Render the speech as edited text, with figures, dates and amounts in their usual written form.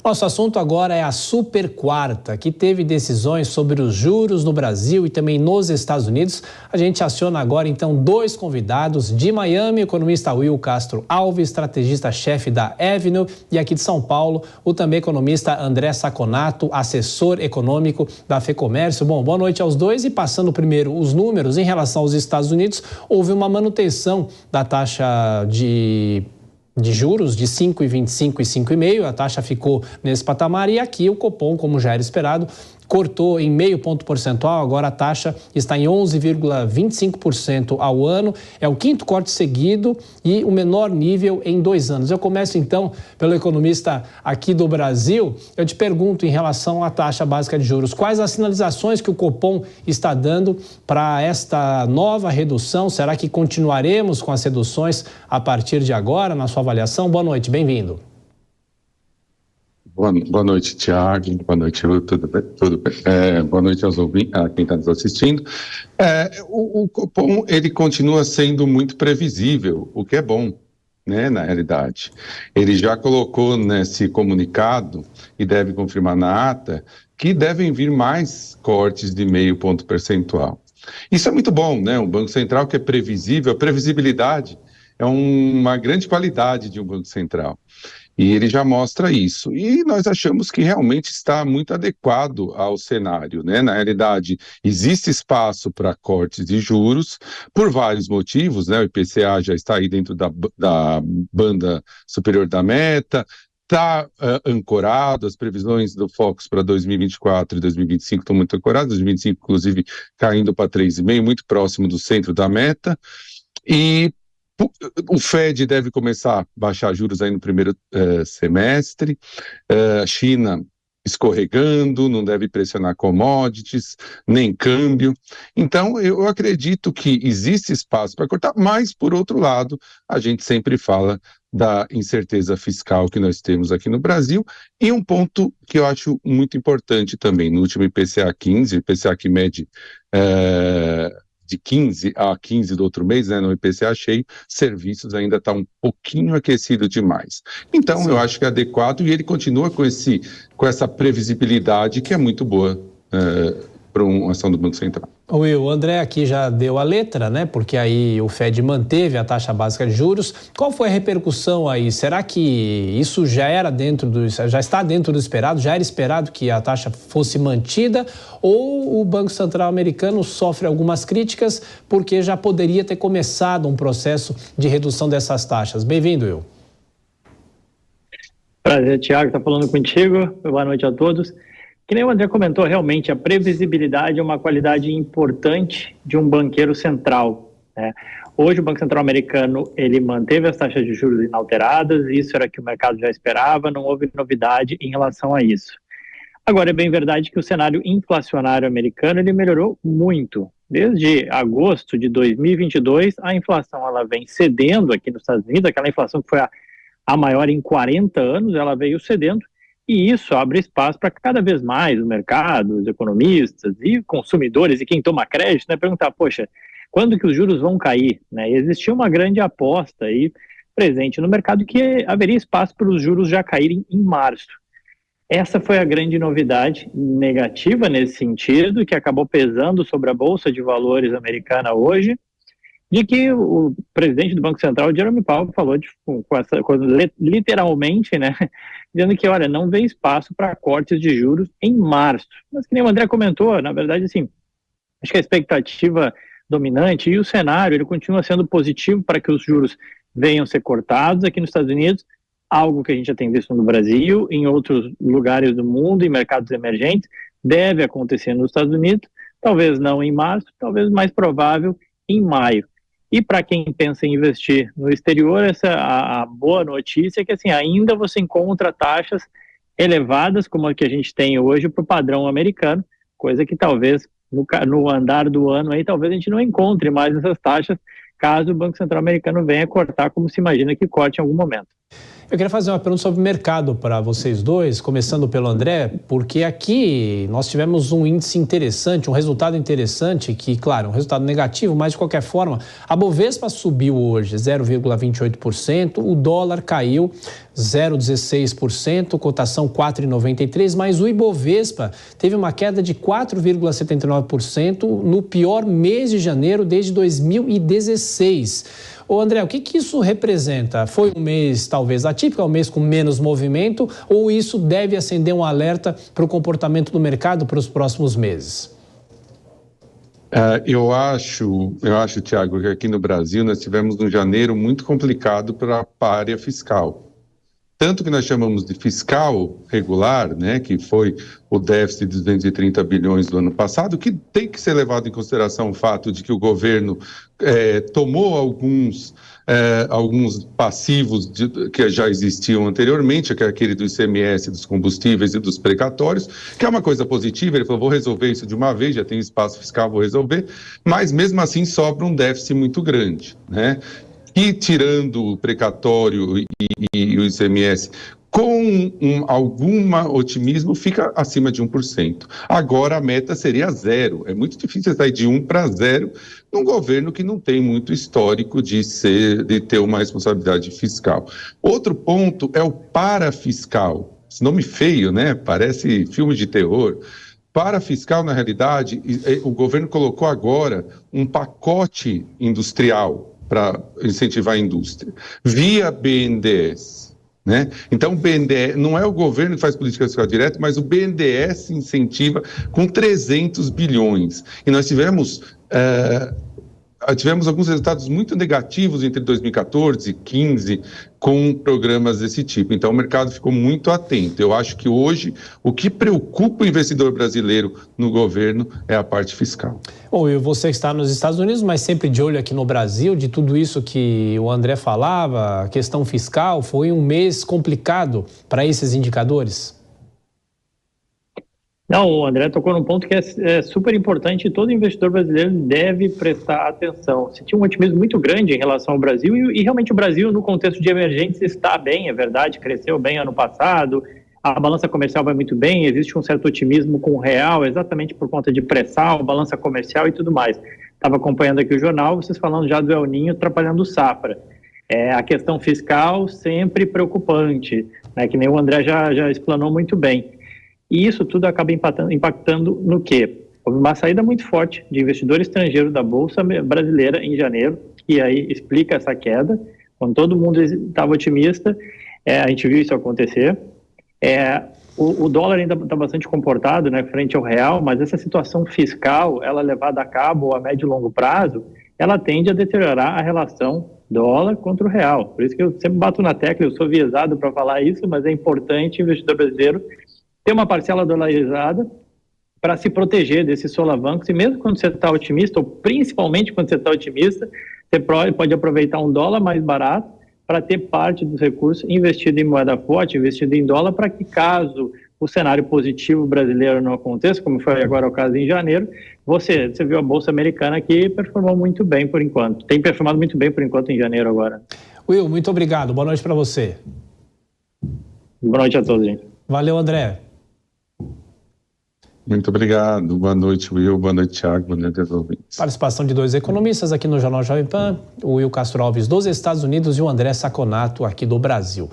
Nosso assunto agora é a Super Quarta, que teve decisões sobre os juros no Brasil e também nos Estados Unidos. A gente aciona agora, então, dois convidados de Miami, o economista Will Castro Alves, estrategista-chefe da Avenue, e aqui de São Paulo, o também economista André Saconato, assessor econômico da FEComércio. Bom, boa noite aos dois. E passando primeiro os números, em relação aos Estados Unidos, houve uma manutenção da taxa de juros de 5,25 e 5,5, a taxa ficou nesse patamar e aqui o Copom, como já era esperado, cortou em meio ponto percentual, agora a taxa está em 11,25% ao ano, é o quinto corte seguido e o menor nível em 2 anos. Eu começo então pelo economista aqui do Brasil, eu te pergunto em relação à taxa básica de juros, quais as sinalizações que o Copom está dando para esta nova redução? Será que continuaremos com as reduções a partir de agora, na sua avaliação? Boa noite, bem-vindo. Boa noite, Thiago. Boa noite, Lu. Tudo bem? Boa noite aos ouvintes, a quem está nos assistindo. O Copom, ele continua sendo muito previsível, o que é bom, né, na realidade. Ele já colocou nesse comunicado, e deve confirmar na ata, que devem vir mais cortes de meio ponto percentual. Isso é muito bom, né? Um Banco Central que é previsível, a previsibilidade é uma grande qualidade de um Banco Central. E ele já mostra isso. E nós achamos que realmente está muito adequado ao cenário, né? Na realidade, existe espaço para cortes de juros por vários motivos, né? O IPCA já está aí dentro da banda superior da meta, está ancorado, as previsões do Focus para 2024 e 2025 estão muito ancoradas, 2025 inclusive caindo para 3,5, muito próximo do centro da meta, e o Fed deve começar a baixar juros aí no primeiro semestre, a China escorregando, não deve pressionar commodities, nem câmbio. Então, eu acredito que existe espaço para cortar, mas, por outro lado, a gente sempre fala da incerteza fiscal que nós temos aqui no Brasil, e um ponto que eu acho muito importante também, no último IPCA 15, IPCA que mede de 15 a 15 do outro mês, né, no IPCA cheio, serviços ainda está um pouquinho aquecido demais. Então, sim, eu acho que é adequado e ele continua com essa previsibilidade que é muito boa para uma ação do Banco Central. Will, o André aqui já deu a letra, né? Porque aí o Fed manteve a taxa básica de juros. Qual foi a repercussão aí? Será que isso já está dentro do esperado? Já era esperado que a taxa fosse mantida? Ou o Banco Central americano sofre algumas críticas porque já poderia ter começado um processo de redução dessas taxas? Bem-vindo, Will. Prazer, Thiago, está falando contigo. Boa noite a todos. Que nem o André comentou, realmente a previsibilidade é uma qualidade importante de um banqueiro central, né? Hoje o Banco Central americano, ele manteve as taxas de juros inalteradas, isso era que o mercado já esperava, não houve novidade em relação a isso. Agora, é bem verdade que o cenário inflacionário americano, ele melhorou muito. Desde agosto de 2022, a inflação ela vem cedendo aqui nos Estados Unidos, aquela inflação que foi a maior em 40 anos, ela veio cedendo. E isso abre espaço para cada vez mais o mercado, os economistas e consumidores e quem toma crédito, né, perguntar, poxa, quando que os juros vão cair? Né? E existia uma grande aposta aí presente no mercado que haveria espaço para os juros já caírem em março. Essa foi a grande novidade negativa nesse sentido, que acabou pesando sobre a Bolsa de Valores americana hoje, de que o presidente do Banco Central, Jerome Powell, falou com essa coisa literalmente, né, dizendo que, olha, não vê espaço para cortes de juros em março. Mas que nem o André comentou, na verdade, assim, acho que a expectativa dominante e o cenário, ele continua sendo positivo para que os juros venham ser cortados aqui nos Estados Unidos, algo que a gente já tem visto no Brasil, em outros lugares do mundo, em mercados emergentes, deve acontecer nos Estados Unidos, talvez não em março, talvez mais provável em maio. E para quem pensa em investir no exterior, a boa notícia é que assim, ainda você encontra taxas elevadas, como a que a gente tem hoje, para o padrão americano, coisa que talvez no andar do ano aí, talvez a gente não encontre mais essas taxas, caso o Banco Central americano venha cortar, como se imagina que corte em algum momento. Eu queria fazer uma pergunta sobre o mercado para vocês dois, começando pelo André, porque aqui nós tivemos um índice interessante, um resultado interessante, que, claro, um resultado negativo, mas de qualquer forma, a Bovespa subiu hoje 0,28%, o dólar caiu 0,16%, cotação 4,93%, mas o Ibovespa teve uma queda de 4,79% no pior mês de janeiro desde 2016. Ô André, o que isso representa? Foi um mês talvez atípico, um mês com menos movimento, ou isso deve acender um alerta para o comportamento do mercado para os próximos meses? Eu acho, Thiago, que aqui no Brasil nós tivemos um janeiro muito complicado para a área fiscal. Tanto que nós chamamos de fiscal regular, né, que foi o déficit de 230 bilhões do ano passado, que tem que ser levado em consideração o fato de que o governo tomou alguns passivos que já existiam anteriormente, que é aquele do ICMS, dos combustíveis e dos precatórios, que é uma coisa positiva. Ele falou, vou resolver isso de uma vez, já tem espaço fiscal, vou resolver, mas mesmo assim sobra um déficit muito grande, né? E tirando o precatório e o ICMS, com algum otimismo, fica acima de 1%. Agora a meta seria 0. É muito difícil sair de 1 para 0 num governo que não tem muito histórico de ter uma responsabilidade fiscal. Outro ponto é o parafiscal. Esse nome feio, né? Parece filme de terror. Parafiscal, na realidade, o governo colocou agora um pacote industrial para incentivar a indústria, via BNDES, né? Então, o BNDES não é o governo que faz política fiscal direta, mas o BNDES incentiva com 300 bilhões. E nós tivemos alguns resultados muito negativos entre 2014 e 2015 com programas desse tipo. Então, o mercado ficou muito atento. Eu acho que hoje o que preocupa o investidor brasileiro no governo é a parte fiscal. Bom, e você que está nos Estados Unidos, mas sempre de olho aqui no Brasil, de tudo isso que o André falava, a questão fiscal, foi um mês complicado para esses indicadores? Não, o André tocou num ponto que é super importante e todo investidor brasileiro deve prestar atenção. Se tinha um otimismo muito grande em relação ao Brasil e realmente o Brasil, no contexto de emergência, está bem, é verdade, cresceu bem ano passado, a balança comercial vai muito bem, existe um certo otimismo com o real, exatamente por conta de pré-sal, balança comercial e tudo mais. Estava acompanhando aqui o jornal, vocês falando já do El Niño atrapalhando o safra. A questão fiscal sempre preocupante, né, que nem o André já explanou muito bem. E isso tudo acaba impactando no quê? Houve uma saída muito forte de investidor estrangeiro da Bolsa brasileira em janeiro, e aí explica essa queda. Quando todo mundo estava otimista, a gente viu isso acontecer. O dólar ainda está bastante comportado, né, frente ao real, mas essa situação fiscal, ela levada a cabo a médio e longo prazo, ela tende a deteriorar a relação dólar contra o real. Por isso que eu sempre bato na tecla, eu sou viesado para falar isso, mas é importante o investidor brasileiro ter uma parcela dolarizada para se proteger desses solavancos, e mesmo quando você está otimista, ou principalmente quando você está otimista, você pode aproveitar um dólar mais barato para ter parte dos recursos investido em moeda forte, investido em dólar, para que caso o cenário positivo brasileiro não aconteça, como foi agora o caso em janeiro, você viu a Bolsa Americana que performou muito bem por enquanto, tem performado muito bem por enquanto em janeiro agora. Will, muito obrigado, boa noite para você. Boa noite a todos, gente. Valeu, André. Muito obrigado. Boa noite, Will. Boa noite, Thiago. Boa noite aos ouvintes. Participação de dois economistas aqui no Jornal Jovem Pan, o Will Castro Alves dos Estados Unidos e o André Saconato aqui do Brasil.